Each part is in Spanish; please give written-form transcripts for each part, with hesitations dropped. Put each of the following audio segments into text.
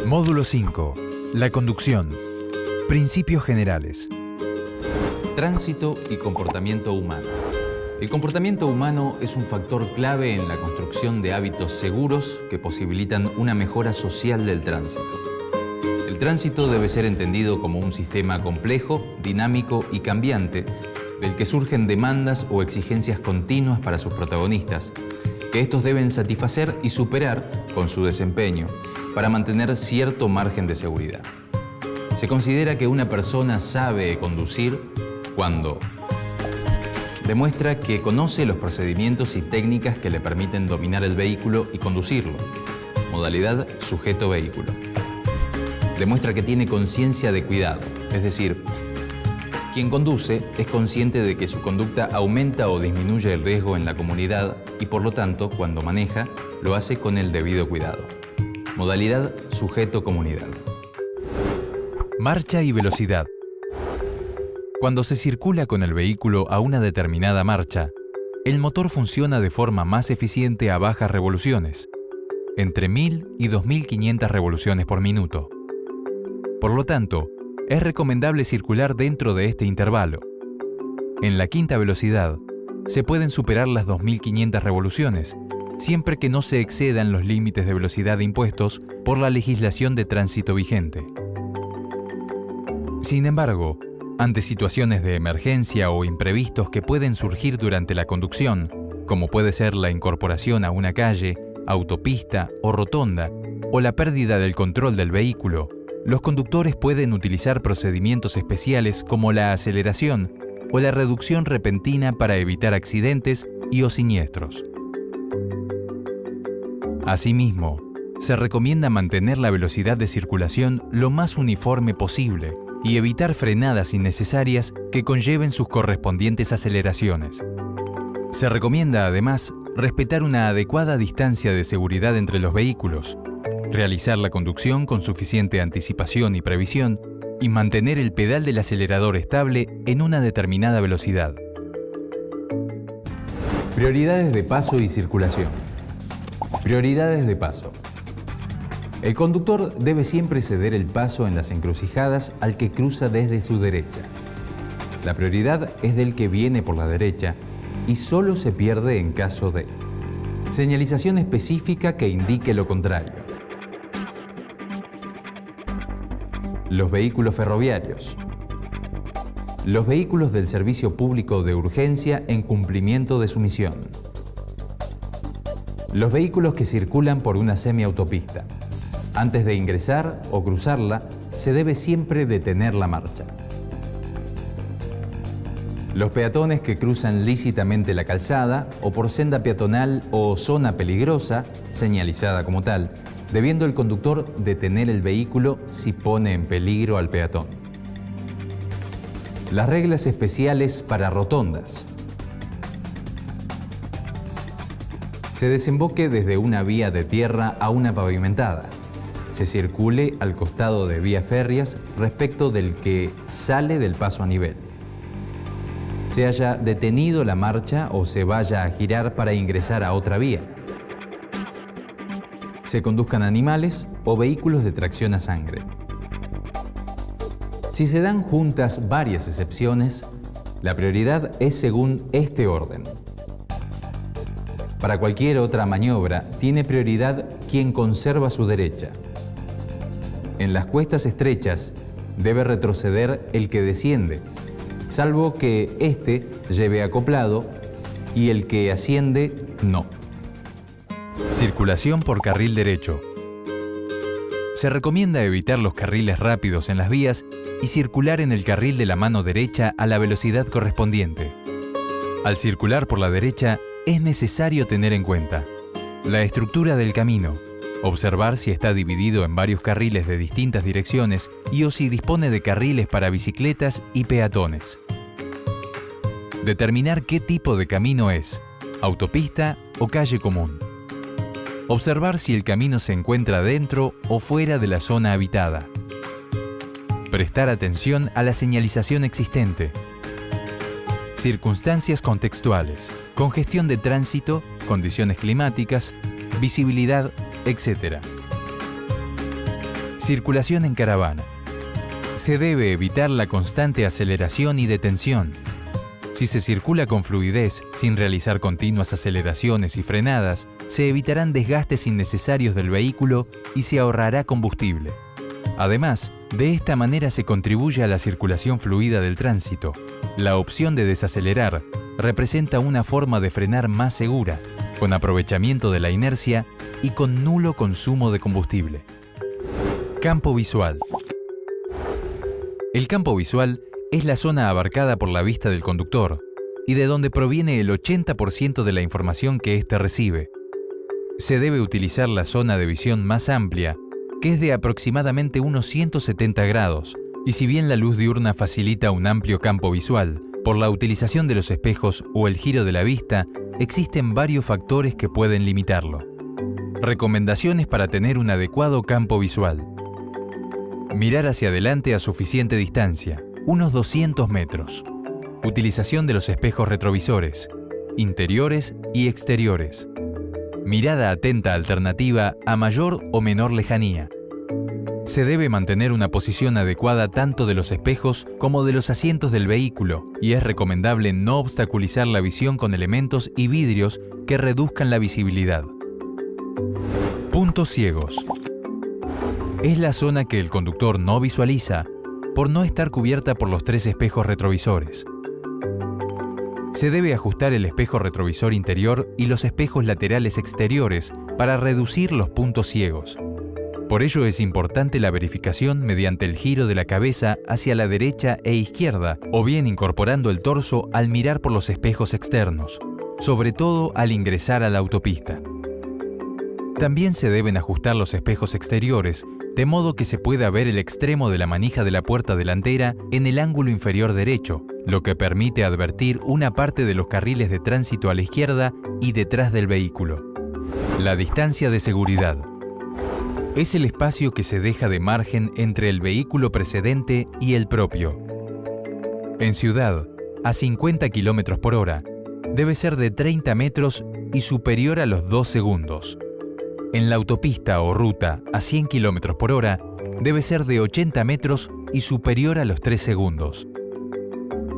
Módulo 5. La conducción. Principios generales. Tránsito y comportamiento humano. El comportamiento humano es un factor clave en la construcción de hábitos seguros que posibilitan una mejora social del tránsito. El tránsito debe ser entendido como un sistema complejo, dinámico y cambiante, del que surgen demandas o exigencias continuas para sus protagonistas, que estos deben satisfacer y superar con su desempeño para mantener cierto margen de seguridad. Se considera que una persona sabe conducir cuando demuestra que conoce los procedimientos y técnicas que le permiten dominar el vehículo y conducirlo. Modalidad sujeto-vehículo. Demuestra que tiene conciencia de cuidado, es decir, quien conduce es consciente de que su conducta aumenta o disminuye el riesgo en la comunidad y por lo tanto, cuando maneja, lo hace con el debido cuidado. Modalidad sujeto-comunidad. Marcha y velocidad. Cuando se circula con el vehículo a una determinada marcha, el motor funciona de forma más eficiente a bajas revoluciones, entre 1000 y 2500 revoluciones por minuto. Por lo tanto, es recomendable circular dentro de este intervalo. En la quinta velocidad, se pueden superar las 2500 revoluciones, siempre que no se excedan los límites de velocidad impuestos por la legislación de tránsito vigente. Sin embargo, ante situaciones de emergencia o imprevistos que pueden surgir durante la conducción, como puede ser la incorporación a una calle, autopista o rotonda, o la pérdida del control del vehículo, los conductores pueden utilizar procedimientos especiales como la aceleración o la reducción repentina para evitar accidentes y o siniestros. Asimismo, se recomienda mantener la velocidad de circulación lo más uniforme posible y evitar frenadas innecesarias que conlleven sus correspondientes aceleraciones. Se recomienda, además, respetar una adecuada distancia de seguridad entre los vehículos, realizar la conducción con suficiente anticipación y previsión y mantener el pedal del acelerador estable en una determinada velocidad. Prioridades de paso y circulación. Prioridades de paso. El conductor debe siempre ceder el paso en las encrucijadas al que cruza desde su derecha. La prioridad es del que viene por la derecha y solo se pierde en caso de señalización específica que indique lo contrario. Los vehículos ferroviarios. Los vehículos del servicio público de urgencia en cumplimiento de su misión. Los vehículos que circulan por una semiautopista. Antes de ingresar o cruzarla, se debe siempre detener la marcha. Los peatones que cruzan lícitamente la calzada o por senda peatonal o zona peligrosa, señalizada como tal, debiendo el conductor detener el vehículo si pone en peligro al peatón. Las reglas especiales para rotondas. Se desemboque desde una vía de tierra a una pavimentada. Se circule al costado de vías férreas respecto del que sale del paso a nivel. Se haya detenido la marcha o se vaya a girar para ingresar a otra vía. Se conduzcan animales o vehículos de tracción a sangre. Si se dan juntas varias excepciones, la prioridad es según este orden. Para cualquier otra maniobra, tiene prioridad quien conserva su derecha. En las cuestas estrechas, debe retroceder el que desciende, salvo que éste lleve acoplado y el que asciende no. Circulación por carril derecho. Se recomienda evitar los carriles rápidos en las vías y circular en el carril de la mano derecha a la velocidad correspondiente. Al circular por la derecha, es necesario tener en cuenta la estructura del camino, observar si está dividido en varios carriles de distintas direcciones y o si dispone de carriles para bicicletas y peatones. Determinar qué tipo de camino es, autopista o calle común. Observar si el camino se encuentra dentro o fuera de la zona habitada. Prestar atención a la señalización existente. Circunstancias contextuales, congestión de tránsito, condiciones climáticas, visibilidad, etc. Circulación en caravana. Se debe evitar la constante aceleración y detención. Si se circula con fluidez, sin realizar continuas aceleraciones y frenadas, se evitarán desgastes innecesarios del vehículo y se ahorrará combustible. Además, de esta manera se contribuye a la circulación fluida del tránsito. La opción de desacelerar representa una forma de frenar más segura, con aprovechamiento de la inercia y con nulo consumo de combustible. Campo visual. El campo visual es la zona abarcada por la vista del conductor y de donde proviene el 80% de la información que éste recibe. Se debe utilizar la zona de visión más amplia, que es de aproximadamente unos 170 grados, y si bien la luz diurna facilita un amplio campo visual, por la utilización de los espejos o el giro de la vista, existen varios factores que pueden limitarlo. Recomendaciones para tener un adecuado campo visual. Mirar hacia adelante a suficiente distancia, unos 200 metros. Utilización de los espejos retrovisores, interiores y exteriores. Mirada atenta alternativa a mayor o menor lejanía. Se debe mantener una posición adecuada tanto de los espejos como de los asientos del vehículo y es recomendable no obstaculizar la visión con elementos y vidrios que reduzcan la visibilidad. Puntos ciegos. Es la zona que el conductor no visualiza por no estar cubierta por los 3 espejos retrovisores. Se debe ajustar el espejo retrovisor interior y los espejos laterales exteriores para reducir los puntos ciegos. Por ello es importante la verificación mediante el giro de la cabeza hacia la derecha e izquierda o bien incorporando el torso al mirar por los espejos externos, sobre todo al ingresar a la autopista. También se deben ajustar los espejos exteriores, de modo que se pueda ver el extremo de la manija de la puerta delantera en el ángulo inferior derecho, lo que permite advertir una parte de los carriles de tránsito a la izquierda y detrás del vehículo. La distancia de seguridad. Es el espacio que se deja de margen entre el vehículo precedente y el propio. En ciudad, a 50 km por hora, debe ser de 30 metros y superior a los 2 segundos. En la autopista o ruta a 100 km por hora, debe ser de 80 metros y superior a los 3 segundos.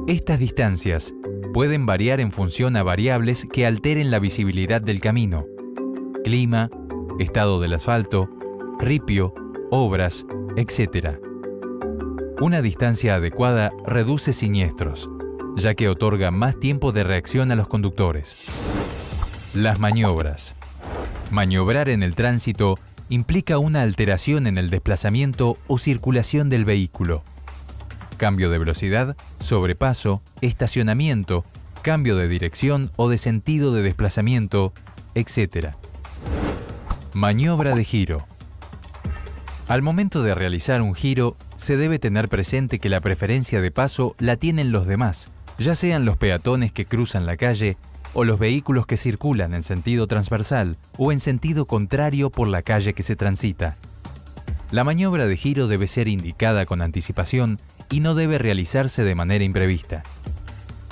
Estas distancias pueden variar en función a variables que alteren la visibilidad del camino: clima, estado del asfalto, ripio, obras, etc. Una distancia adecuada reduce siniestros, ya que otorga más tiempo de reacción a los conductores. Las maniobras. Maniobrar en el tránsito implica una alteración en el desplazamiento o circulación del vehículo. Cambio de velocidad, sobrepaso, estacionamiento, cambio de dirección o de sentido de desplazamiento, etc. Maniobra de giro. Al momento de realizar un giro, se debe tener presente que la preferencia de paso la tienen los demás, ya sean los peatones que cruzan la calle o los vehículos que circulan en sentido transversal o en sentido contrario por la calle que se transita. La maniobra de giro debe ser indicada con anticipación y no debe realizarse de manera imprevista.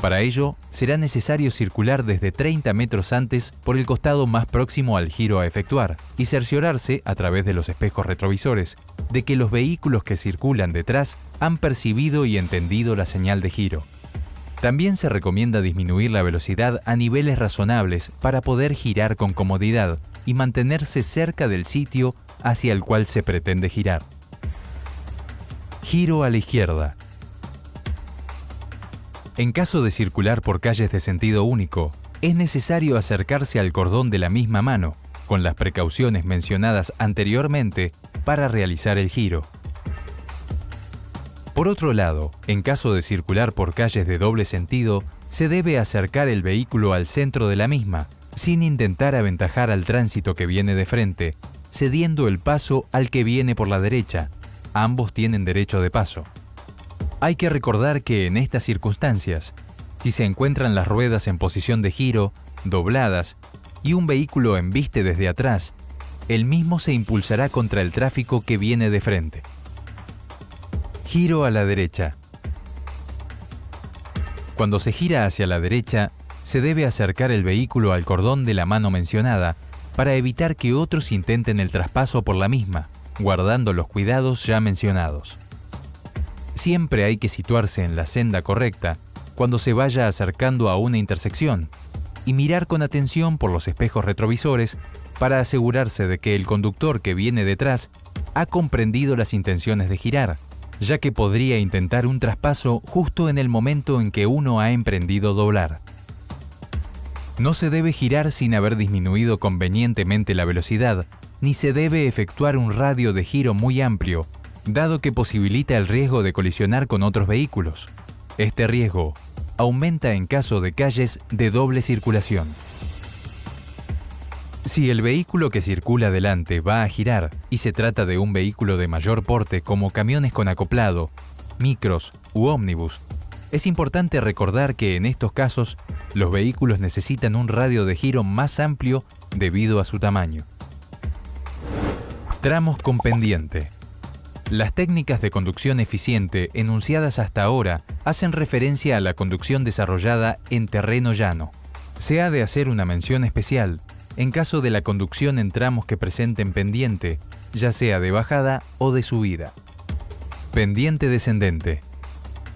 Para ello, será necesario circular desde 30 metros antes por el costado más próximo al giro a efectuar y cerciorarse, a través de los espejos retrovisores, de que los vehículos que circulan detrás han percibido y entendido la señal de giro. También se recomienda disminuir la velocidad a niveles razonables para poder girar con comodidad y mantenerse cerca del sitio hacia el cual se pretende girar. Giro a la izquierda. En caso de circular por calles de sentido único, es necesario acercarse al cordón de la misma mano, con las precauciones mencionadas anteriormente, para realizar el giro. Por otro lado, en caso de circular por calles de doble sentido, se debe acercar el vehículo al centro de la misma, sin intentar aventajar al tránsito que viene de frente, cediendo el paso al que viene por la derecha. Ambos tienen derecho de paso. Hay que recordar que en estas circunstancias, si se encuentran las ruedas en posición de giro, dobladas, y un vehículo embiste desde atrás, el mismo se impulsará contra el tráfico que viene de frente. Giro a la derecha. Cuando se gira hacia la derecha, se debe acercar el vehículo al cordón de la mano mencionada para evitar que otros intenten el traspaso por la misma, guardando los cuidados ya mencionados. Siempre hay que situarse en la senda correcta cuando se vaya acercando a una intersección y mirar con atención por los espejos retrovisores para asegurarse de que el conductor que viene detrás ha comprendido las intenciones de girar, ya que podría intentar un traspaso justo en el momento en que uno ha emprendido doblar. No se debe girar sin haber disminuido convenientemente la velocidad, ni se debe efectuar un radio de giro muy amplio, dado que posibilita el riesgo de colisionar con otros vehículos. Este riesgo aumenta en caso de calles de doble circulación. Si el vehículo que circula delante va a girar y se trata de un vehículo de mayor porte como camiones con acoplado, micros u ómnibus, es importante recordar que en estos casos los vehículos necesitan un radio de giro más amplio debido a su tamaño. Tramos con pendiente. Las técnicas de conducción eficiente enunciadas hasta ahora hacen referencia a la conducción desarrollada en terreno llano. Se ha de hacer una mención especial en caso de la conducción en tramos que presenten pendiente, ya sea de bajada o de subida. Pendiente descendente.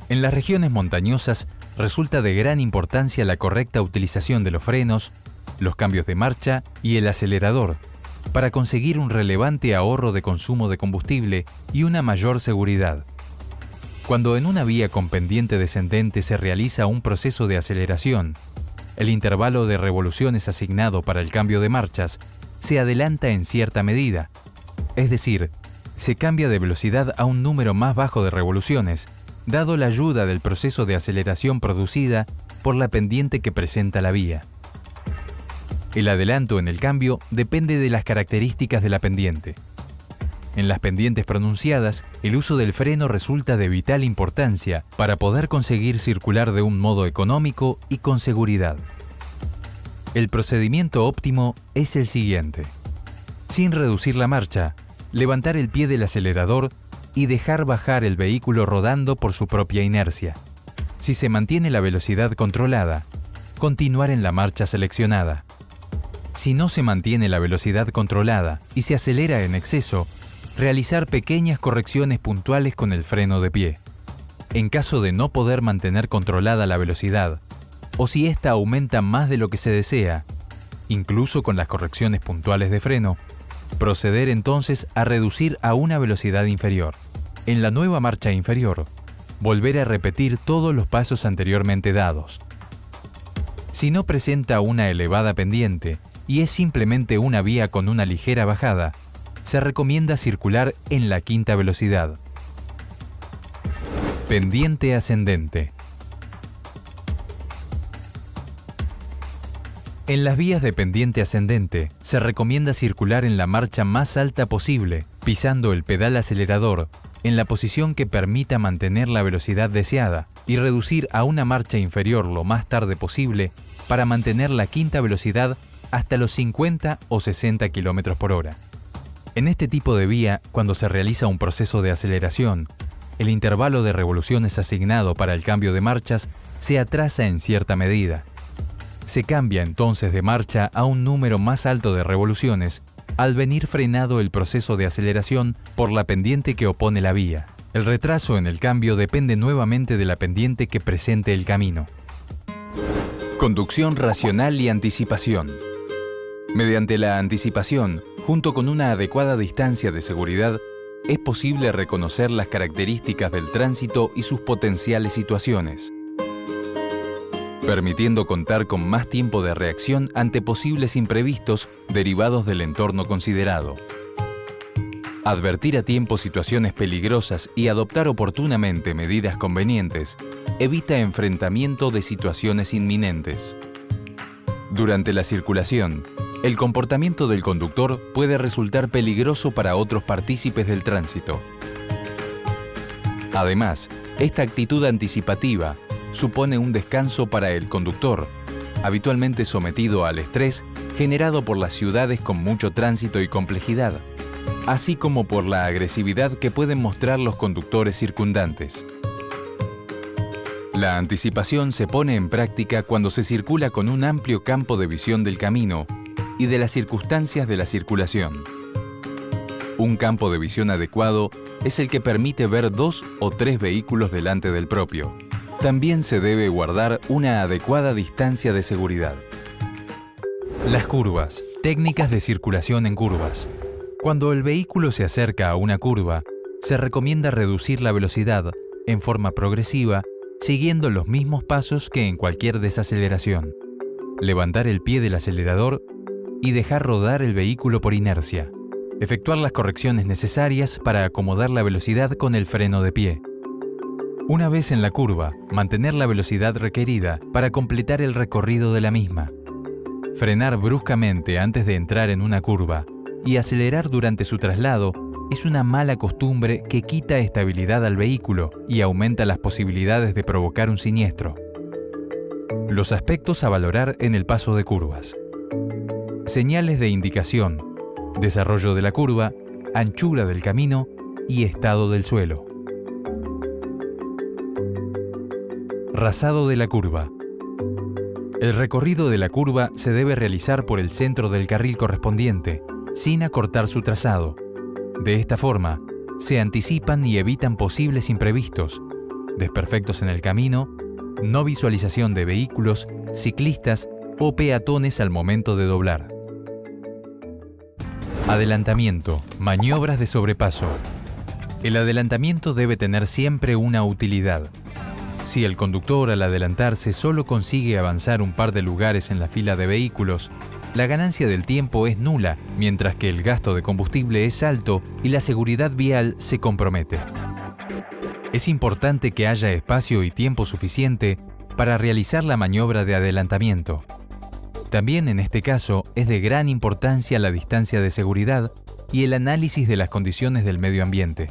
En las regiones montañosas resulta de gran importancia la correcta utilización de los frenos, los cambios de marcha y el acelerador, para conseguir un relevante ahorro de consumo de combustible y una mayor seguridad. Cuando en una vía con pendiente descendente se realiza un proceso de aceleración, el intervalo de revoluciones asignado para el cambio de marchas se adelanta en cierta medida, es decir, se cambia de velocidad a un número más bajo de revoluciones, dado la ayuda del proceso de aceleración producida por la pendiente que presenta la vía. El adelanto en el cambio depende de las características de la pendiente. En las pendientes pronunciadas, el uso del freno resulta de vital importancia para poder conseguir circular de un modo económico y con seguridad. El procedimiento óptimo es el siguiente: sin reducir la marcha, levantar el pie del acelerador y dejar bajar el vehículo rodando por su propia inercia. Si se mantiene la velocidad controlada, continuar en la marcha seleccionada. Si no se mantiene la velocidad controlada y se acelera en exceso, realizar pequeñas correcciones puntuales con el freno de pie. En caso de no poder mantener controlada la velocidad, o si ésta aumenta más de lo que se desea, incluso con las correcciones puntuales de freno, proceder entonces a reducir a una velocidad inferior. En la nueva marcha inferior, volver a repetir todos los pasos anteriormente dados. Si no presenta una elevada pendiente y es simplemente una vía con una ligera bajada, se recomienda circular en la quinta velocidad. Pendiente ascendente. En las vías de pendiente ascendente, se recomienda circular en la marcha más alta posible, pisando el pedal acelerador en la posición que permita mantener la velocidad deseada y reducir a una marcha inferior lo más tarde posible para mantener la quinta velocidad hasta los 50 o 60 km por hora. En este tipo de vía, cuando se realiza un proceso de aceleración, el intervalo de revoluciones asignado para el cambio de marchas se atrasa en cierta medida. Se cambia entonces de marcha a un número más alto de revoluciones al venir frenado el proceso de aceleración por la pendiente que opone la vía. El retraso en el cambio depende nuevamente de la pendiente que presente el camino. Conducción racional y anticipación. Mediante la anticipación, junto con una adecuada distancia de seguridad, es posible reconocer las características del tránsito y sus potenciales situaciones, permitiendo contar con más tiempo de reacción ante posibles imprevistos derivados del entorno considerado. Advertir a tiempo situaciones peligrosas y adoptar oportunamente medidas convenientes evita enfrentamiento de situaciones inminentes. Durante la circulación, el comportamiento del conductor puede resultar peligroso para otros partícipes del tránsito. Además, esta actitud anticipativa supone un descanso para el conductor, habitualmente sometido al estrés generado por las ciudades con mucho tránsito y complejidad, así como por la agresividad que pueden mostrar los conductores circundantes. La anticipación se pone en práctica cuando se circula con un amplio campo de visión del camino y de las circunstancias de la circulación. Un campo de visión adecuado es el que permite ver 2 o 3 vehículos delante del propio. También se debe guardar una adecuada distancia de seguridad. Las curvas. Técnicas de circulación en curvas. Cuando el vehículo se acerca a una curva, se recomienda reducir la velocidad en forma progresiva, siguiendo los mismos pasos que en cualquier desaceleración. Levantar el pie del acelerador y dejar rodar el vehículo por inercia. Efectuar las correcciones necesarias para acomodar la velocidad con el freno de pie. Una vez en la curva, mantener la velocidad requerida para completar el recorrido de la misma. Frenar bruscamente antes de entrar en una curva y acelerar durante su traslado es una mala costumbre que quita estabilidad al vehículo y aumenta las posibilidades de provocar un siniestro. Los aspectos a valorar en el paso de curvas. Señales de indicación, desarrollo de la curva, anchura del camino y estado del suelo. Rasado de la curva. El recorrido de la curva se debe realizar por el centro del carril correspondiente, sin acortar su trazado. De esta forma, se anticipan y evitan posibles imprevistos, desperfectos en el camino, no visualización de vehículos, ciclistas o peatones al momento de doblar. Adelantamiento, maniobras de sobrepaso. El adelantamiento debe tener siempre una utilidad. Si el conductor al adelantarse solo consigue avanzar un par de lugares en la fila de vehículos, la ganancia del tiempo es nula, mientras que el gasto de combustible es alto y la seguridad vial se compromete. Es importante que haya espacio y tiempo suficiente para realizar la maniobra de adelantamiento. También en este caso es de gran importancia la distancia de seguridad y el análisis de las condiciones del medio ambiente.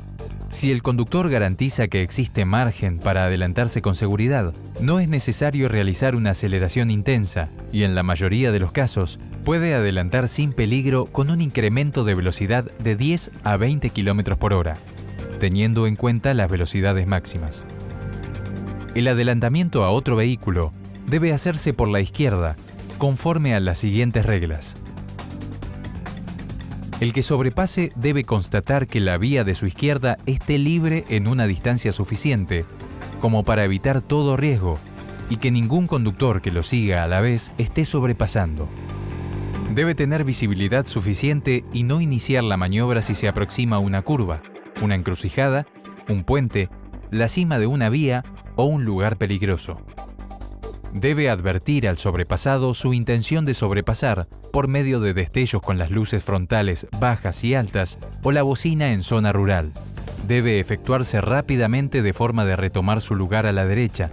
Si el conductor garantiza que existe margen para adelantarse con seguridad, no es necesario realizar una aceleración intensa y en la mayoría de los casos puede adelantar sin peligro con un incremento de velocidad de 10 a 20 km por hora, teniendo en cuenta las velocidades máximas. El adelantamiento a otro vehículo debe hacerse por la izquierda, conforme a las siguientes reglas. El que sobrepase debe constatar que la vía de su izquierda esté libre en una distancia suficiente como para evitar todo riesgo y que ningún conductor que lo siga a la vez esté sobrepasando. Debe tener visibilidad suficiente y no iniciar la maniobra si se aproxima una curva, una encrucijada, un puente, la cima de una vía o un lugar peligroso. Debe advertir al sobrepasado su intención de sobrepasar por medio de destellos con las luces frontales bajas y altas o la bocina en zona rural. Debe efectuarse rápidamente de forma de retomar su lugar a la derecha,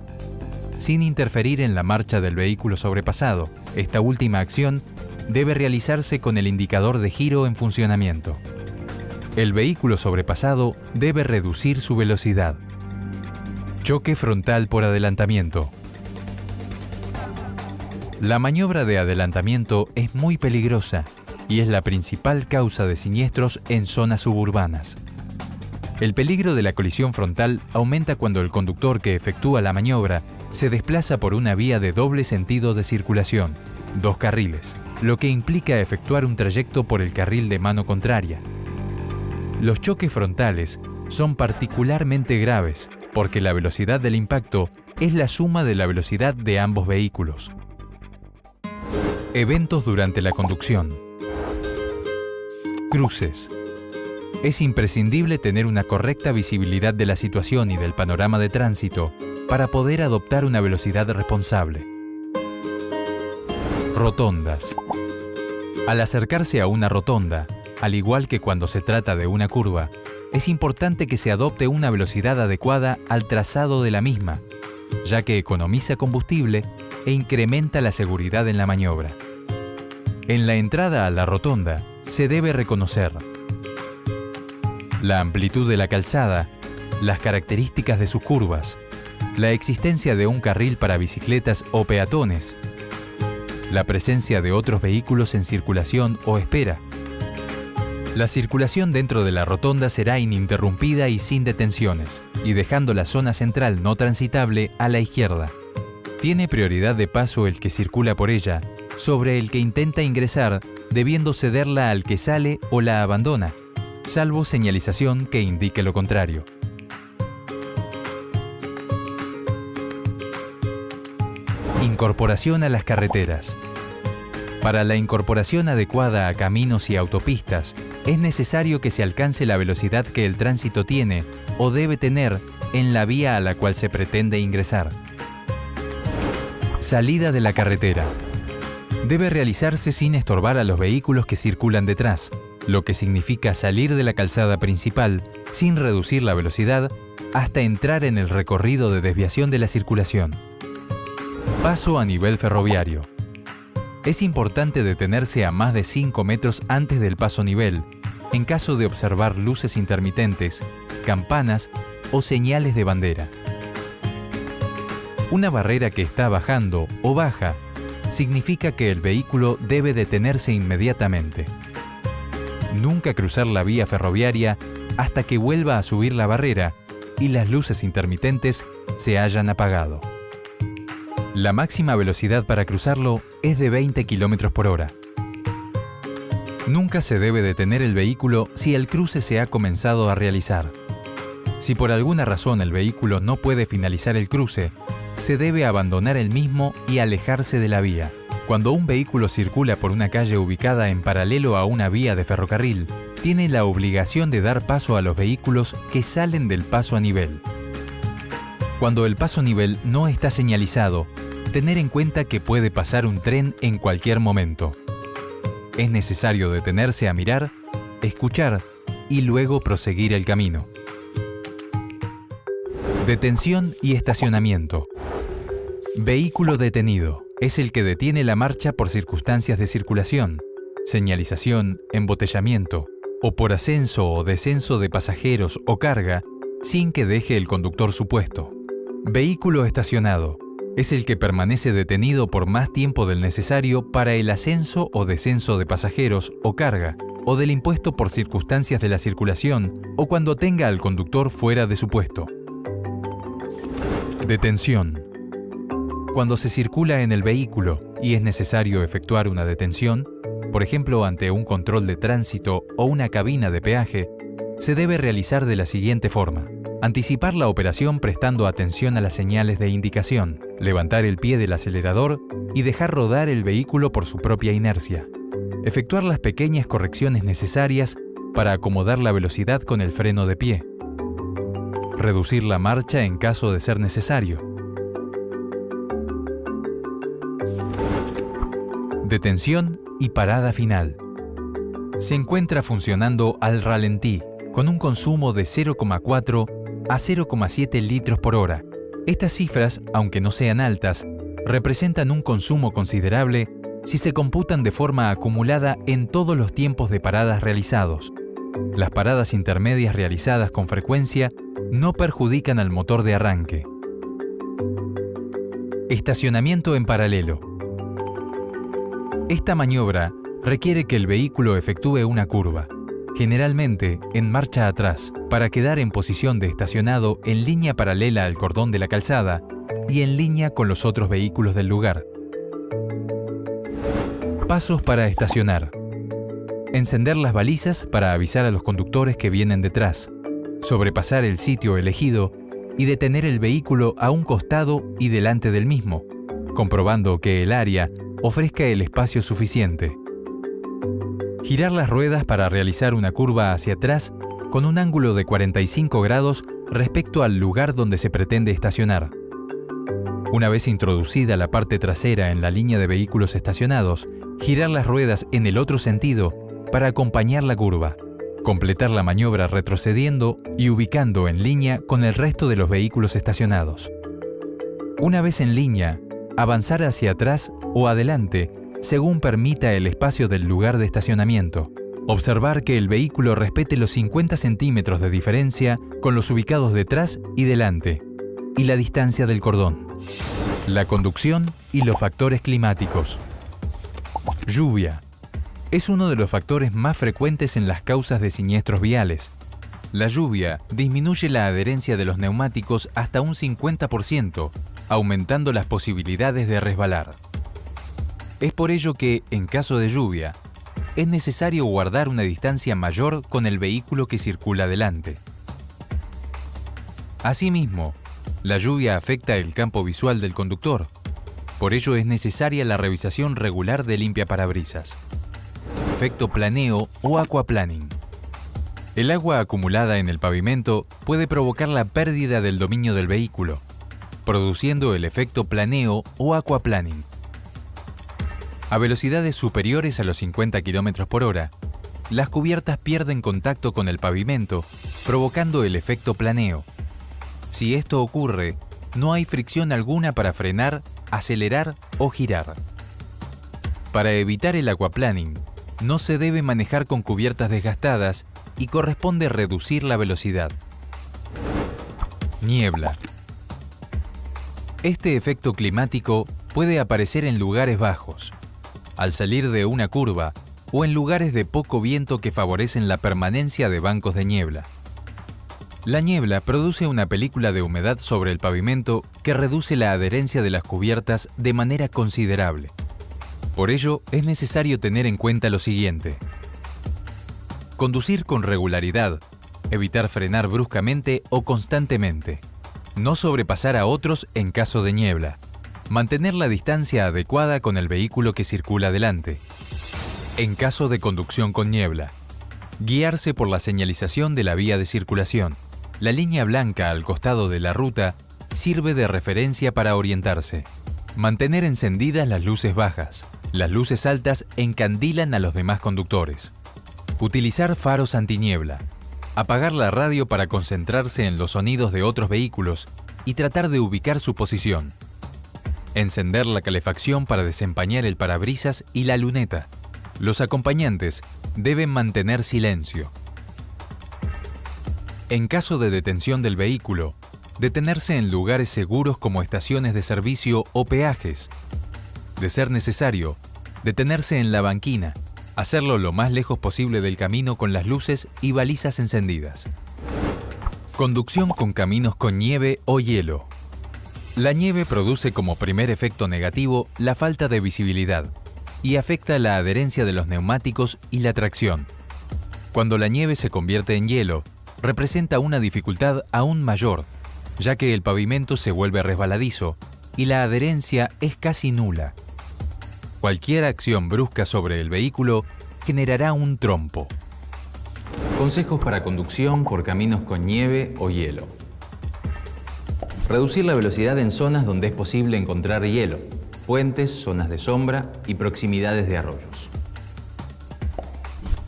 sin interferir en la marcha del vehículo sobrepasado. Esta última acción debe realizarse con el indicador de giro en funcionamiento. El vehículo sobrepasado debe reducir su velocidad. Choque frontal por adelantamiento. La maniobra de adelantamiento es muy peligrosa y es la principal causa de siniestros en zonas suburbanas. El peligro de la colisión frontal aumenta cuando el conductor que efectúa la maniobra se desplaza por una vía de doble sentido de circulación, 2 carriles, lo que implica efectuar un trayecto por el carril de mano contraria. Los choques frontales son particularmente graves porque la velocidad del impacto es la suma de la velocidad de ambos vehículos. Eventos durante la conducción. Cruces. Es imprescindible tener una correcta visibilidad de la situación y del panorama de tránsito para poder adoptar una velocidad responsable. Rotondas. Al acercarse a una rotonda, al igual que cuando se trata de una curva, es importante que se adopte una velocidad adecuada al trazado de la misma, ya que economiza combustible e incrementa la seguridad en la maniobra. En la entrada a la rotonda se debe reconocer la amplitud de la calzada, las características de sus curvas, la existencia de un carril para bicicletas o peatones, la presencia de otros vehículos en circulación o espera. La circulación dentro de la rotonda será ininterrumpida y sin detenciones, y dejando la zona central no transitable a la izquierda. Tiene prioridad de paso el que circula por ella sobre el que intenta ingresar, debiendo cederla al que sale o la abandona. salvo señalización que indique lo contrario. Incorporación a las carreteras. Para la incorporación adecuada a caminos y autopistas, es necesario que se alcance la velocidad que el tránsito tiene o debe tener en la vía a la cual se pretende ingresar. Salida de la carretera. Debe realizarse sin estorbar a los vehículos que circulan detrás, lo que significa salir de la calzada principal sin reducir la velocidad hasta entrar en el recorrido de desviación de la circulación. Paso a nivel ferroviario. Es importante detenerse a más de 5 metros antes del paso nivel, en caso de observar luces intermitentes, campanas o señales de bandera. Una barrera que está bajando o baja significa que el vehículo debe detenerse inmediatamente. Nunca cruzar la vía ferroviaria hasta que vuelva a subir la barrera y las luces intermitentes se hayan apagado. La máxima velocidad para cruzarlo es de 20 km por hora. Nunca se debe detener el vehículo si el cruce se ha comenzado a realizar. Si por alguna razón el vehículo no puede finalizar el cruce, se debe abandonar el mismo y alejarse de la vía. Cuando un vehículo circula por una calle ubicada en paralelo a una vía de ferrocarril, tiene la obligación de dar paso a los vehículos que salen del paso a nivel. Cuando el paso a nivel no está señalizado, tener en cuenta que puede pasar un tren en cualquier momento. Es necesario detenerse a mirar, escuchar y luego proseguir el camino. Detención y estacionamiento. Vehículo detenido es el que detiene la marcha por circunstancias de circulación, señalización, embotellamiento o por ascenso o descenso de pasajeros o carga sin que deje el conductor su puesto. Vehículo estacionado es el que permanece detenido por más tiempo del necesario para el ascenso o descenso de pasajeros o carga o del impuesto por circunstancias de la circulación o cuando tenga al conductor fuera de su puesto. Detención. Cuando se circula en el vehículo y es necesario efectuar una detención, por ejemplo ante un control de tránsito o una cabina de peaje, se debe realizar de la siguiente forma. Anticipar la operación prestando atención a las señales de indicación, levantar el pie del acelerador y dejar rodar el vehículo por su propia inercia. Efectuar las pequeñas correcciones necesarias para acomodar la velocidad con el freno de pie. Reducir la marcha en caso de ser necesario. Detención y parada final. Se encuentra funcionando al ralentí, con un consumo de 0,4 a 0,7 litros por hora. Estas cifras, aunque no sean altas, representan un consumo considerable si se computan de forma acumulada en todos los tiempos de paradas realizados. Las paradas intermedias realizadas con frecuencia no perjudican al motor de arranque. Estacionamiento en paralelo. Esta maniobra requiere que el vehículo efectúe una curva, generalmente en marcha atrás, para quedar en posición de estacionado en línea paralela al cordón de la calzada y en línea con los otros vehículos del lugar. Pasos para estacionar. Encender las balizas para avisar a los conductores que vienen detrás, sobrepasar el sitio elegido y detener el vehículo a un costado y delante del mismo, comprobando que el área ofrezca el espacio suficiente. Girar las ruedas para realizar una curva hacia atrás con un ángulo de 45 grados respecto al lugar donde se pretende estacionar. Una vez introducida la parte trasera en la línea de vehículos estacionados, girar las ruedas en el otro sentido para acompañar la curva. Completar la maniobra retrocediendo y ubicando en línea con el resto de los vehículos estacionados. Una vez en línea, avanzar hacia atrás o adelante según permita el espacio del lugar de estacionamiento. Observar que el vehículo respete los 50 centímetros de diferencia con los ubicados detrás y delante, y la distancia del cordón. La conducción y los factores climáticos. Lluvia. Es uno de los factores más frecuentes en las causas de siniestros viales. La lluvia disminuye la adherencia de los neumáticos hasta un 50%, aumentando las posibilidades de resbalar. Es por ello que, en caso de lluvia, es necesario guardar una distancia mayor con el vehículo que circula delante. Asimismo, la lluvia afecta el campo visual del conductor. Por ello es necesaria la revisación regular de limpiaparabrisas. Efecto planeo o aquaplaning. El agua acumulada en el pavimento puede provocar la pérdida del dominio del vehículo, produciendo el efecto planeo o aquaplaning. A velocidades superiores a los 50 km por hora, las cubiertas pierden contacto con el pavimento, provocando el efecto planeo. Si esto ocurre, no hay fricción alguna para frenar, acelerar o girar. Para evitar el aquaplaning, no se debe manejar con cubiertas desgastadas y corresponde reducir la velocidad. Niebla. Este efecto climático puede aparecer en lugares bajos, al salir de una curva o en lugares de poco viento que favorecen la permanencia de bancos de niebla. La niebla produce una película de humedad sobre el pavimento que reduce la adherencia de las cubiertas de manera considerable. Por ello, es necesario tener en cuenta lo siguiente: conducir con regularidad, evitar frenar bruscamente o constantemente, no sobrepasar a otros en caso de niebla, mantener la distancia adecuada con el vehículo que circula delante. En caso de conducción con niebla, guiarse por la señalización de la vía de circulación. La línea blanca al costado de la ruta sirve de referencia para orientarse. Mantener encendidas las luces bajas. Las luces altas encandilan a los demás conductores. Utilizar faros antiniebla. Apagar la radio para concentrarse en los sonidos de otros vehículos y tratar de ubicar su posición. Encender la calefacción para desempañar el parabrisas y la luneta. Los acompañantes deben mantener silencio. En caso de detención del vehículo, detenerse en lugares seguros como estaciones de servicio o peajes. De ser necesario, detenerse en la banquina, hacerlo lo más lejos posible del camino con las luces y balizas encendidas. Conducción con caminos con nieve o hielo. La nieve produce como primer efecto negativo la falta de visibilidad y afecta la adherencia de los neumáticos y la tracción. Cuando la nieve se convierte en hielo, representa una dificultad aún mayor, ya que el pavimento se vuelve resbaladizo y la adherencia es casi nula. Cualquier acción brusca sobre el vehículo generará un trompo. Consejos para conducción por caminos con nieve o hielo. Reducir la velocidad en zonas donde es posible encontrar hielo, puentes, zonas de sombra y proximidades de arroyos.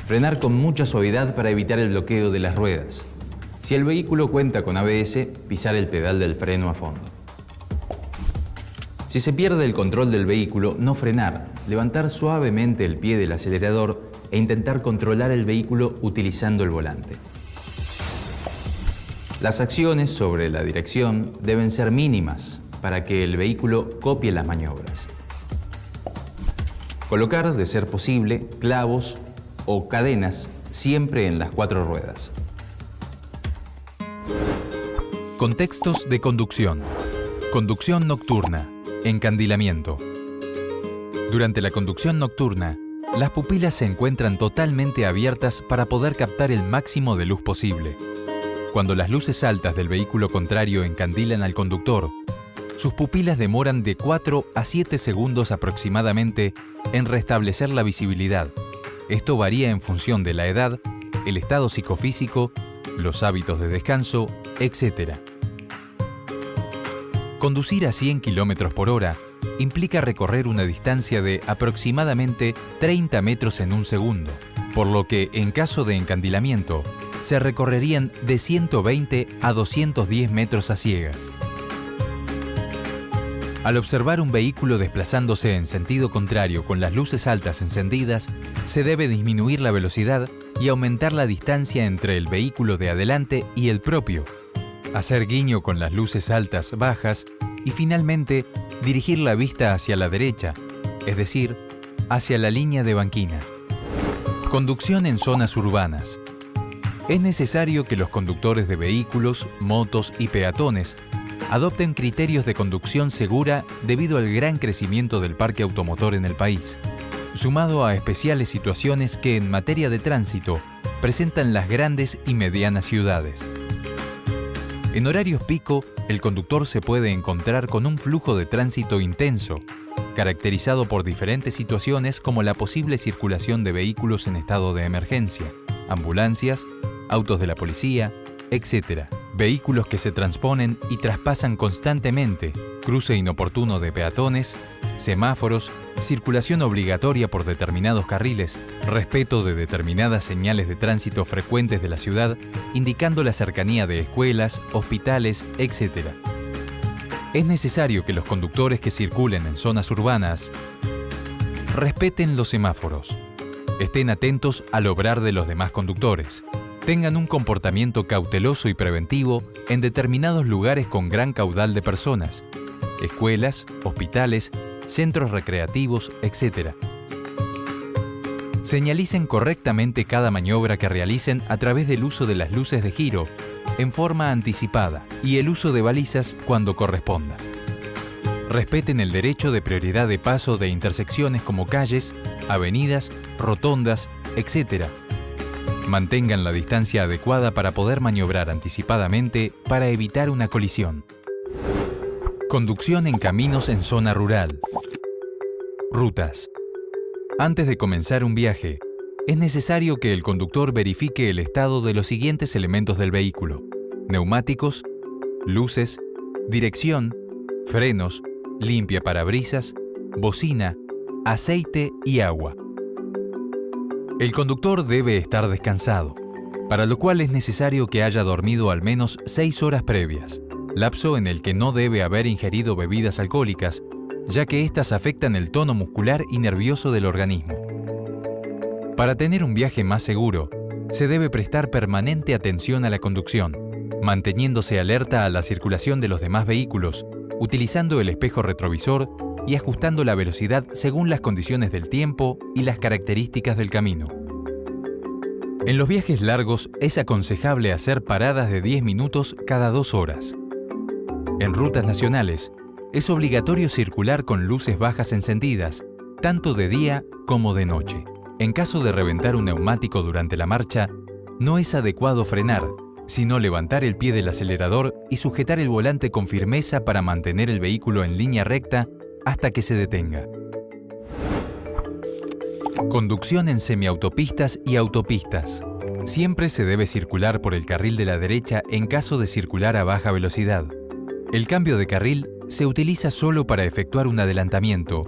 Frenar con mucha suavidad para evitar el bloqueo de las ruedas. Si el vehículo cuenta con ABS, pisar el pedal del freno a fondo. Si se pierde el control del vehículo, no frenar, levantar suavemente el pie del acelerador e intentar controlar el vehículo utilizando el volante. Las acciones sobre la dirección deben ser mínimas para que el vehículo copie las maniobras. Colocar, de ser posible, clavos o cadenas siempre en las 4 ruedas. Contextos de conducción. Conducción nocturna. Encandilamiento. Durante la conducción nocturna, las pupilas se encuentran totalmente abiertas para poder captar el máximo de luz posible. Cuando las luces altas del vehículo contrario encandilan al conductor, sus pupilas demoran de 4 a 7 segundos aproximadamente en restablecer la visibilidad. Esto varía en función de la edad, el estado psicofísico, los hábitos de descanso, etc. Conducir a 100 km por hora implica recorrer una distancia de aproximadamente 30 metros en un segundo, por lo que en caso de encandilamiento se recorrerían de 120 a 210 metros a ciegas. Al observar un vehículo desplazándose en sentido contrario con las luces altas encendidas, se debe disminuir la velocidad y aumentar la distancia entre el vehículo de adelante y el propio, hacer guiño con las luces altas bajas y finalmente dirigir la vista hacia la derecha, es decir, hacia la línea de banquina. Conducción en zonas urbanas. Es necesario que los conductores de vehículos, motos y peatones adopten criterios de conducción segura debido al gran crecimiento del parque automotor en el país sumado a especiales situaciones que en materia de tránsito presentan las grandes y medianas ciudades. En horarios pico, el conductor se puede encontrar con un flujo de tránsito intenso, caracterizado por diferentes situaciones como la posible circulación de vehículos en estado de emergencia, ambulancias, autos de la policía, etc. Vehículos que se transponen y traspasan constantemente, cruce inoportuno de peatones, semáforos, circulación obligatoria por determinados carriles, respeto de determinadas señales de tránsito frecuentes de la ciudad, indicando la cercanía de escuelas, hospitales, etc. Es necesario que los conductores que circulen en zonas urbanas respeten los semáforos, estén atentos al obrar de los demás conductores, tengan un comportamiento cauteloso y preventivo en determinados lugares con gran caudal de personas, escuelas, hospitales, centros recreativos, etc. Señalicen correctamente cada maniobra que realicen a través del uso de las luces de giro en forma anticipada y el uso de balizas cuando corresponda. Respeten el derecho de prioridad de paso de intersecciones como calles, avenidas, rotondas, etc. Mantengan la distancia adecuada para poder maniobrar anticipadamente para evitar una colisión. Conducción en caminos en zona rural. Rutas. Antes de comenzar un viaje, es necesario que el conductor verifique el estado de los siguientes elementos del vehículo: neumáticos, luces, dirección, frenos, limpiaparabrisas, bocina, aceite y agua. El conductor debe estar descansado, para lo cual es necesario que haya dormido al menos 6 horas previas, lapso en el que no debe haber ingerido bebidas alcohólicas, ya que éstas afectan el tono muscular y nervioso del organismo. Para tener un viaje más seguro, se debe prestar permanente atención a la conducción, manteniéndose alerta a la circulación de los demás vehículos, utilizando el espejo retrovisor y ajustando la velocidad según las condiciones del tiempo y las características del camino. En los viajes largos es aconsejable hacer paradas de 10 minutos cada 2 horas. En rutas nacionales, es obligatorio circular con luces bajas encendidas, tanto de día como de noche. En caso de reventar un neumático durante la marcha, no es adecuado frenar, sino levantar el pie del acelerador y sujetar el volante con firmeza para mantener el vehículo en línea recta hasta que se detenga. Conducción en semiautopistas y autopistas. Siempre se debe circular por el carril de la derecha en caso de circular a baja velocidad. El cambio de carril se utiliza solo para efectuar un adelantamiento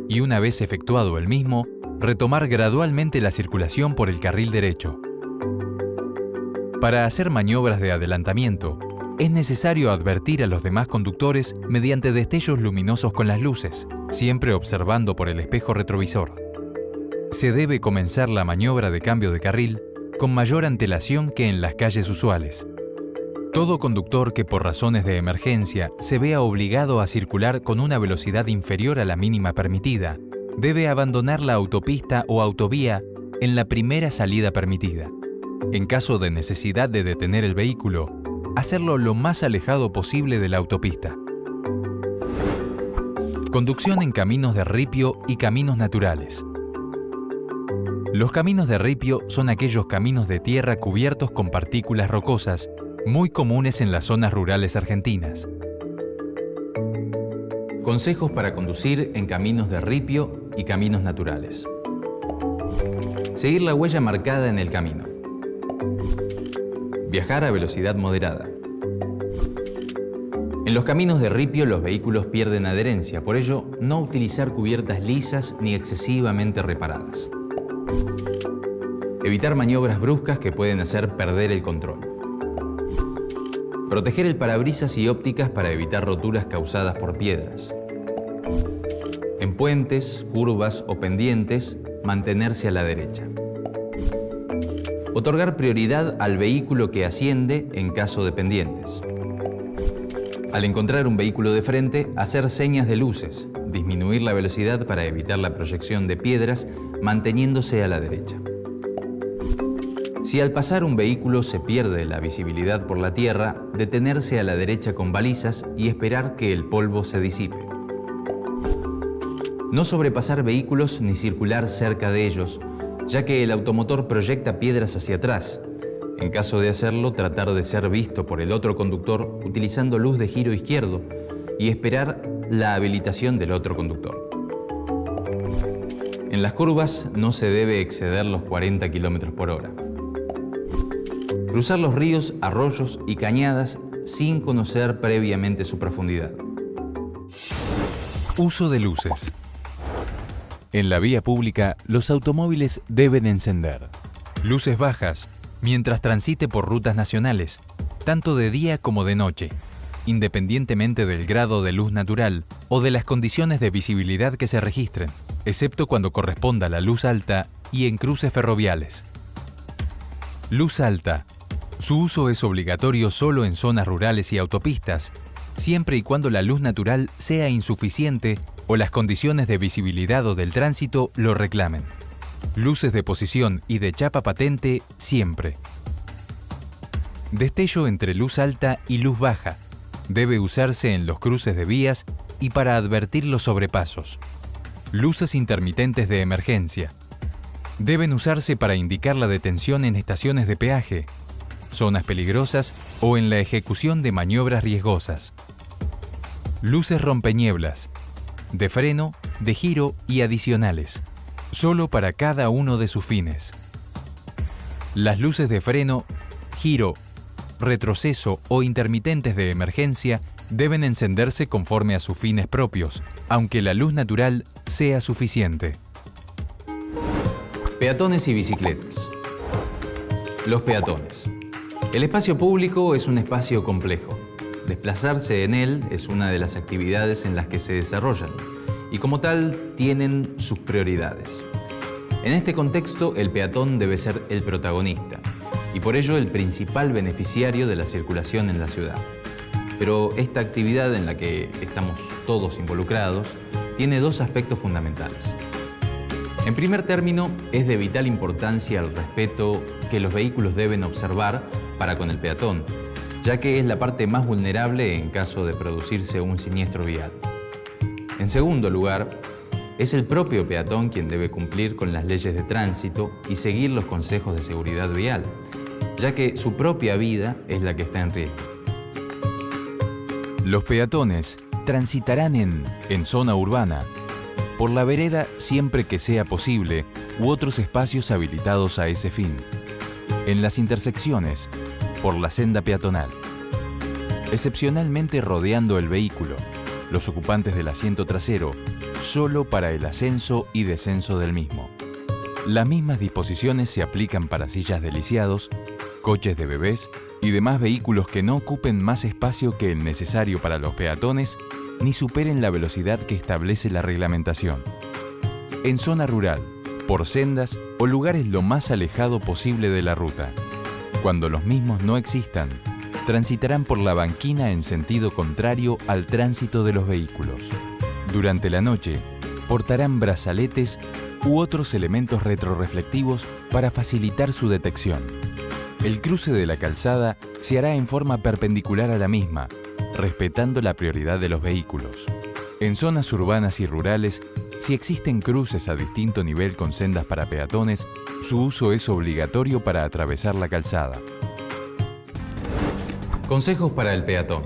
y, una vez efectuado el mismo, retomar gradualmente la circulación por el carril derecho. Para hacer maniobras de adelantamiento, es necesario advertir a los demás conductores mediante destellos luminosos con las luces, siempre observando por el espejo retrovisor. Se debe comenzar la maniobra de cambio de carril con mayor antelación que en las calles usuales. Todo conductor que por razones de emergencia se vea obligado a circular con una velocidad inferior a la mínima permitida, debe abandonar la autopista o autovía en la primera salida permitida. En caso de necesidad de detener el vehículo, hacerlo lo más alejado posible de la autopista. Conducción en caminos de ripio y caminos naturales. Los caminos de ripio son aquellos caminos de tierra cubiertos con partículas rocosas, muy comunes en las zonas rurales argentinas. Consejos para conducir en caminos de ripio y caminos naturales. Seguir la huella marcada en el camino. Viajar a velocidad moderada. En los caminos de ripio los vehículos pierden adherencia, por ello no utilizar cubiertas lisas ni excesivamente reparadas. Evitar maniobras bruscas que pueden hacer perder el control. Proteger el parabrisas y ópticas para evitar roturas causadas por piedras. En puentes, curvas o pendientes, mantenerse a la derecha. Otorgar prioridad al vehículo que asciende en caso de pendientes. Al encontrar un vehículo de frente, hacer señas de luces, disminuir la velocidad para evitar la proyección de piedras, manteniéndose a la derecha. Si al pasar un vehículo se pierde la visibilidad por la tierra, detenerse a la derecha con balizas y esperar que el polvo se disipe. No sobrepasar vehículos ni circular cerca de ellos, ya que el automotor proyecta piedras hacia atrás. En caso de hacerlo, tratar de ser visto por el otro conductor utilizando luz de giro izquierdo y esperar la habilitación del otro conductor. En las curvas no se debe exceder los 40 km por hora. Cruzar los ríos, arroyos y cañadas sin conocer previamente su profundidad. Uso de luces. En la vía pública, los automóviles deben encender luces bajas mientras transite por rutas nacionales, tanto de día como de noche, independientemente del grado de luz natural o de las condiciones de visibilidad que se registren, excepto cuando corresponda la luz alta y en cruces ferroviales. Luz alta. Su uso es obligatorio solo en zonas rurales y autopistas, siempre y cuando la luz natural sea insuficiente o las condiciones de visibilidad o del tránsito lo reclamen. Luces de posición y de chapa patente siempre. Destello entre luz alta y luz baja. Debe usarse en los cruces de vías y para advertir los sobrepasos. Luces intermitentes de emergencia. Deben usarse para indicar la detención en estaciones de peaje, zonas peligrosas o en la ejecución de maniobras riesgosas. Luces rompenieblas, de freno, de giro y adicionales, solo para cada uno de sus fines. Las luces de freno, giro, retroceso o intermitentes de emergencia deben encenderse conforme a sus fines propios, aunque la luz natural sea suficiente. Peatones y bicicletas. Los peatones. El espacio público es un espacio complejo. Desplazarse en él es una de las actividades en las que se desarrollan y como tal tienen sus prioridades. En este contexto, el peatón debe ser el protagonista y por ello el principal beneficiario de la circulación en la ciudad. Pero esta actividad en la que estamos todos involucrados tiene dos aspectos fundamentales. En primer término, es de vital importancia el respeto que los vehículos deben observar para con el peatón, ya que es la parte más vulnerable en caso de producirse un siniestro vial. En segundo lugar, es el propio peatón quien debe cumplir con las leyes de tránsito y seguir los consejos de seguridad vial, ya que su propia vida es la que está en riesgo. Los peatones transitarán en zona urbana, por la vereda siempre que sea posible u otros espacios habilitados a ese fin, en las intersecciones, por la senda peatonal, excepcionalmente rodeando el vehículo, los ocupantes del asiento trasero, solo para el ascenso y descenso del mismo. Las mismas disposiciones se aplican para sillas de lisiados, coches de bebés y demás vehículos que no ocupen más espacio que el necesario para los peatones ni superen la velocidad que establece la reglamentación. En zona rural, por sendas o lugares lo más alejado posible de la ruta. Cuando los mismos no existan, transitarán por la banquina en sentido contrario al tránsito de los vehículos. Durante la noche, portarán brazaletes u otros elementos retroreflectivos para facilitar su detección. El cruce de la calzada se hará en forma perpendicular a la misma, respetando la prioridad de los vehículos. En zonas urbanas y rurales, si existen cruces a distinto nivel con sendas para peatones, su uso es obligatorio para atravesar la calzada. Consejos para el peatón.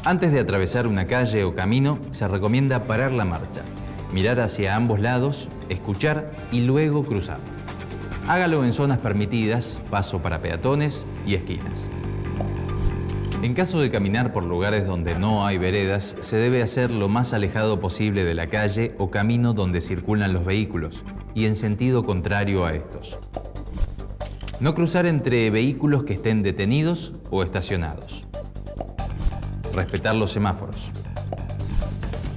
Antes de atravesar una calle o camino, se recomienda parar la marcha, mirar hacia ambos lados, escuchar y luego cruzar. Hágalo en zonas permitidas, paso para peatones y esquinas. En caso de caminar por lugares donde no hay veredas, se debe hacer lo más alejado posible de la calle o camino donde circulan los vehículos y en sentido contrario a estos. No cruzar entre vehículos que estén detenidos o estacionados. Respetar los semáforos.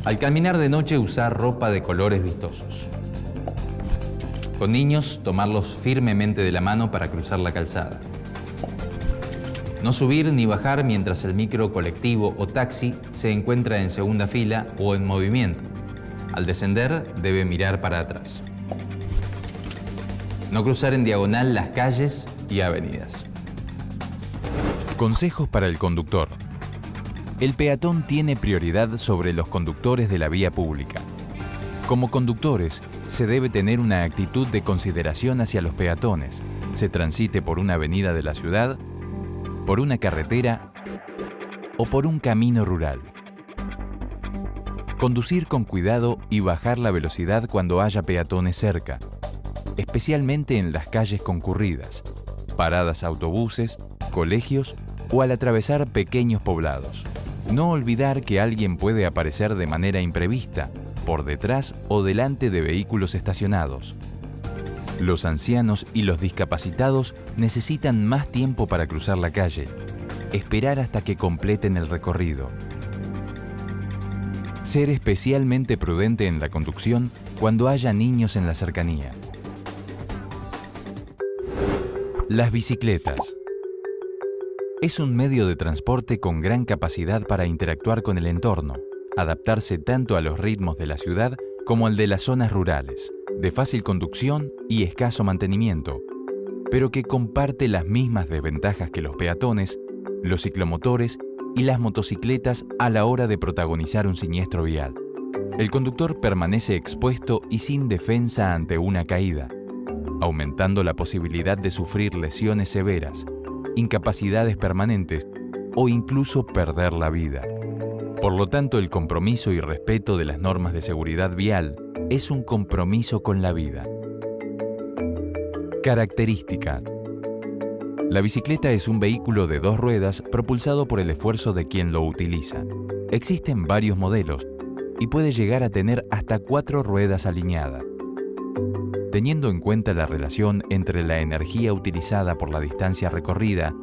Al caminar de noche, usar ropa de colores vistosos. Con niños, tomarlos firmemente de la mano para cruzar la calzada. No subir ni bajar mientras el micro, colectivo o taxi se encuentra en segunda fila o en movimiento. Al descender, debe mirar para atrás. No cruzar en diagonal las calles y avenidas. Consejos para el conductor. El peatón tiene prioridad sobre los conductores de la vía pública. Como conductores, se debe tener una actitud de consideración hacia los peatones, se transite por una avenida de la ciudad, por una carretera o por un camino rural. Conducir con cuidado y bajar la velocidad cuando haya peatones cerca, especialmente en las calles concurridas, paradas autobuses, colegios o al atravesar pequeños poblados. No olvidar que alguien puede aparecer de manera imprevista, por detrás o delante de vehículos estacionados. Los ancianos y los discapacitados necesitan más tiempo para cruzar la calle, esperar hasta que completen el recorrido. Ser especialmente prudente en la conducción cuando haya niños en la cercanía. Las bicicletas. Es un medio de transporte con gran capacidad para interactuar con el entorno, adaptarse tanto a los ritmos de la ciudad como al de las zonas rurales, de fácil conducción y escaso mantenimiento, pero que comparte las mismas desventajas que los peatones, los ciclomotores y las motocicletas a la hora de protagonizar un siniestro vial. El conductor permanece expuesto y sin defensa ante una caída, aumentando la posibilidad de sufrir lesiones severas, incapacidades permanentes o incluso perder la vida. Por lo tanto, el compromiso y respeto de las normas de seguridad vial es un compromiso con la vida. Características. La bicicleta es un vehículo de 2 ruedas propulsado por el esfuerzo de quien lo utiliza. Existen varios modelos y puede llegar a tener hasta 4 ruedas alineadas. Teniendo en cuenta la relación entre la energía utilizada por la distancia recorrida,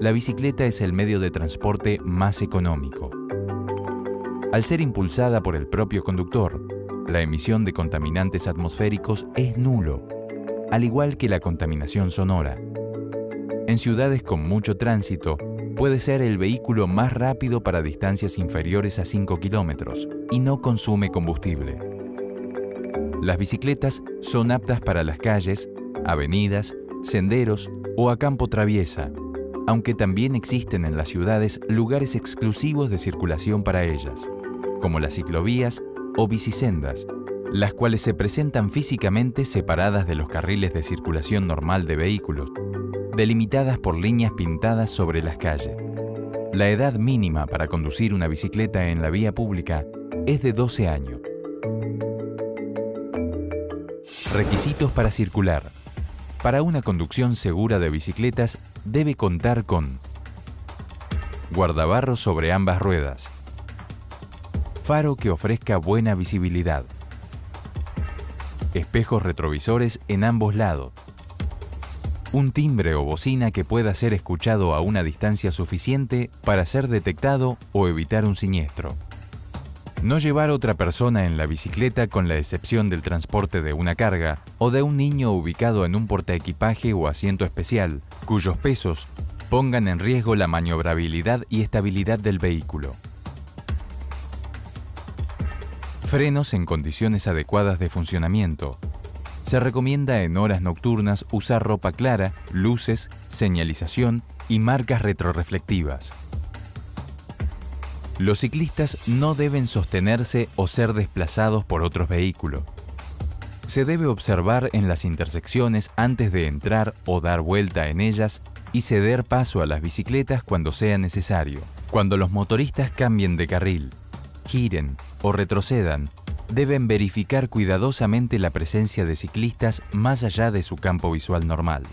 la bicicleta es el medio de transporte más económico. Al ser impulsada por el propio conductor, la emisión de contaminantes atmosféricos es nulo, al igual que la contaminación sonora. En ciudades con mucho tránsito, puede ser el vehículo más rápido para distancias inferiores a 5 kilómetros y no consume combustible. Las bicicletas son aptas para las calles, avenidas, senderos o a campo traviesa, aunque también existen en las ciudades lugares exclusivos de circulación para ellas, como las ciclovías o bicisendas, las cuales se presentan físicamente separadas de los carriles de circulación normal de vehículos, delimitadas por líneas pintadas sobre las calles. La edad mínima para conducir una bicicleta en la vía pública es de 12 años. Requisitos para circular. Para una conducción segura de bicicletas debe contar con guardabarros sobre ambas ruedas, faro que ofrezca buena visibilidad, espejos retrovisores en ambos lados, un timbre o bocina que pueda ser escuchado a una distancia suficiente para ser detectado o evitar un siniestro. No llevar otra persona en la bicicleta con la excepción del transporte de una carga o de un niño ubicado en un portaequipaje o asiento especial, cuyos pesos pongan en riesgo la maniobrabilidad y estabilidad del vehículo. Frenos en condiciones adecuadas de funcionamiento. Se recomienda en horas nocturnas usar ropa clara, luces, señalización y marcas retroreflectivas. Los ciclistas no deben sostenerse o ser desplazados por otros vehículos. Se debe observar en las intersecciones antes de entrar o dar vuelta en ellas y ceder paso a las bicicletas cuando sea necesario. Cuando los motoristas cambien de carril, giren o retrocedan, deben verificar cuidadosamente la presencia de ciclistas más allá de su campo visual normal.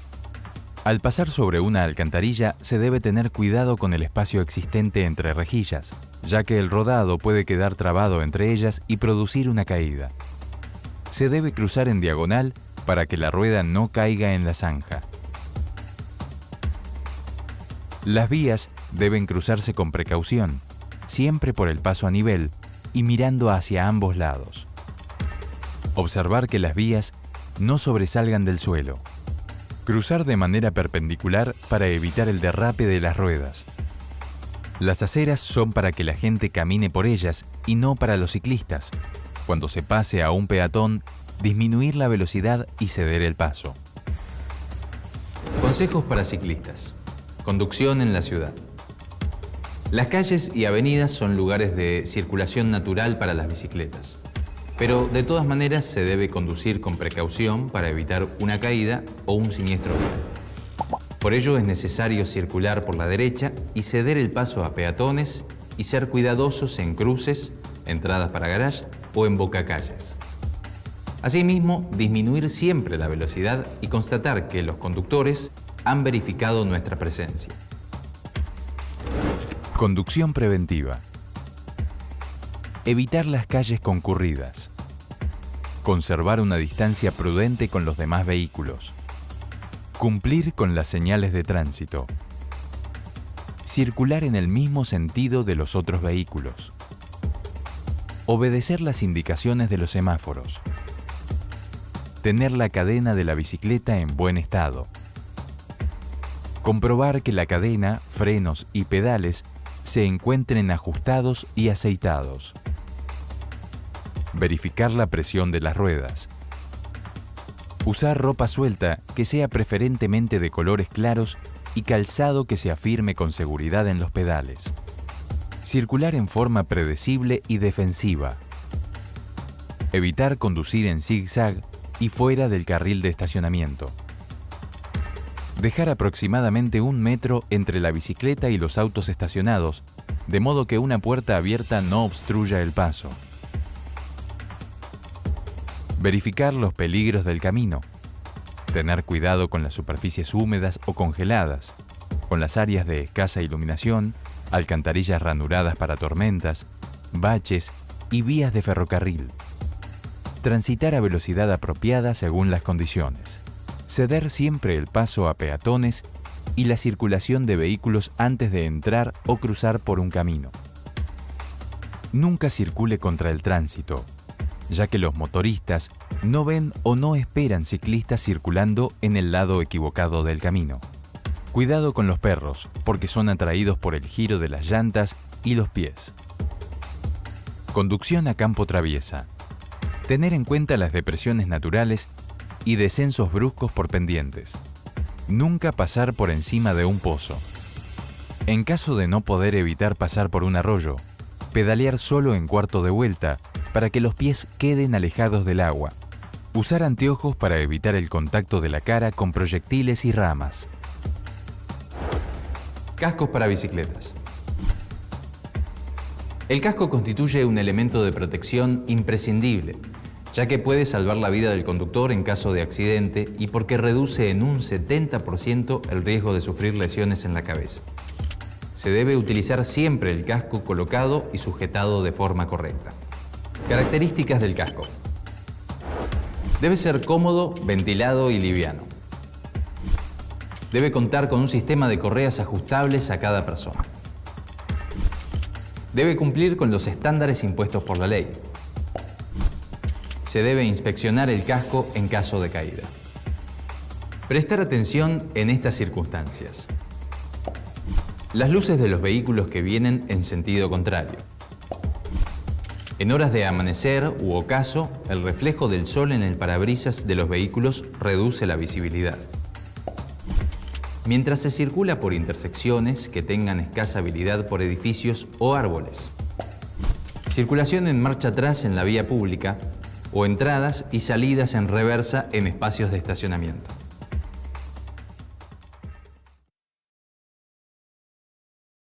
Al pasar sobre una alcantarilla, se debe tener cuidado con el espacio existente entre rejillas, ya que el rodado puede quedar trabado entre ellas y producir una caída. Se debe cruzar en diagonal para que la rueda no caiga en la zanja. Las vías deben cruzarse con precaución, siempre por el paso a nivel y mirando hacia ambos lados. Observar que las vías no sobresalgan del suelo. Cruzar de manera perpendicular para evitar el derrape de las ruedas. Las aceras son para que la gente camine por ellas y no para los ciclistas. Cuando se pase a un peatón, disminuir la velocidad y ceder el paso. Consejos para ciclistas. Conducción en la ciudad. Las calles y avenidas son lugares de circulación natural para las bicicletas, pero de todas maneras se debe conducir con precaución para evitar una caída o un siniestro vial. Por ello es necesario circular por la derecha y ceder el paso a peatones y ser cuidadosos en cruces, entradas para garage o en bocacalles. Asimismo, disminuir siempre la velocidad y constatar que los conductores han verificado nuestra presencia. Conducción preventiva. Evitar las calles concurridas. Conservar una distancia prudente con los demás vehículos. Cumplir con las señales de tránsito. Circular en el mismo sentido de los otros vehículos. Obedecer las indicaciones de los semáforos. Tener la cadena de la bicicleta en buen estado. Comprobar que la cadena, frenos y pedales se encuentren ajustados y aceitados. Verificar la presión de las ruedas. Usar ropa suelta que sea preferentemente de colores claros y calzado que se afirme con seguridad en los pedales. Circular en forma predecible y defensiva. Evitar conducir en zigzag y fuera del carril de estacionamiento. Dejar aproximadamente 1 metro entre la bicicleta y los autos estacionados, de modo que una puerta abierta no obstruya el paso. Verificar los peligros del camino. Tener cuidado con las superficies húmedas o congeladas, con las áreas de escasa iluminación, alcantarillas ranuradas para tormentas, baches y vías de ferrocarril. Transitar a velocidad apropiada según las condiciones. Ceder siempre el paso a peatones y la circulación de vehículos antes de entrar o cruzar por un camino. Nunca circule contra el tránsito, ya que los motoristas no ven o no esperan ciclistas circulando en el lado equivocado del camino. Cuidado con los perros, porque son atraídos por el giro de las llantas y los pies. Conducción a campo traviesa. Tener en cuenta las depresiones naturales y descensos bruscos por pendientes. Nunca pasar por encima de un pozo. En caso de no poder evitar pasar por un arroyo, pedalear solo en cuarto de vuelta para que los pies queden alejados del agua. Usar anteojos para evitar el contacto de la cara con proyectiles y ramas. Cascos para bicicletas. El casco constituye un elemento de protección imprescindible, ya que puede salvar la vida del conductor en caso de accidente y porque reduce en un 70% el riesgo de sufrir lesiones en la cabeza. Se debe utilizar siempre el casco colocado y sujetado de forma correcta. Características del casco. Debe ser cómodo, ventilado y liviano. Debe contar con un sistema de correas ajustables a cada persona. Debe cumplir con los estándares impuestos por la ley. Se debe inspeccionar el casco en caso de caída. Prestar atención en estas circunstancias. Las luces de los vehículos que vienen en sentido contrario. En horas de amanecer u ocaso, el reflejo del sol en el parabrisas de los vehículos reduce la visibilidad. Mientras se circula por intersecciones que tengan escasa habilidad por edificios o árboles. Circulación en marcha atrás en la vía pública o entradas y salidas en reversa en espacios de estacionamiento.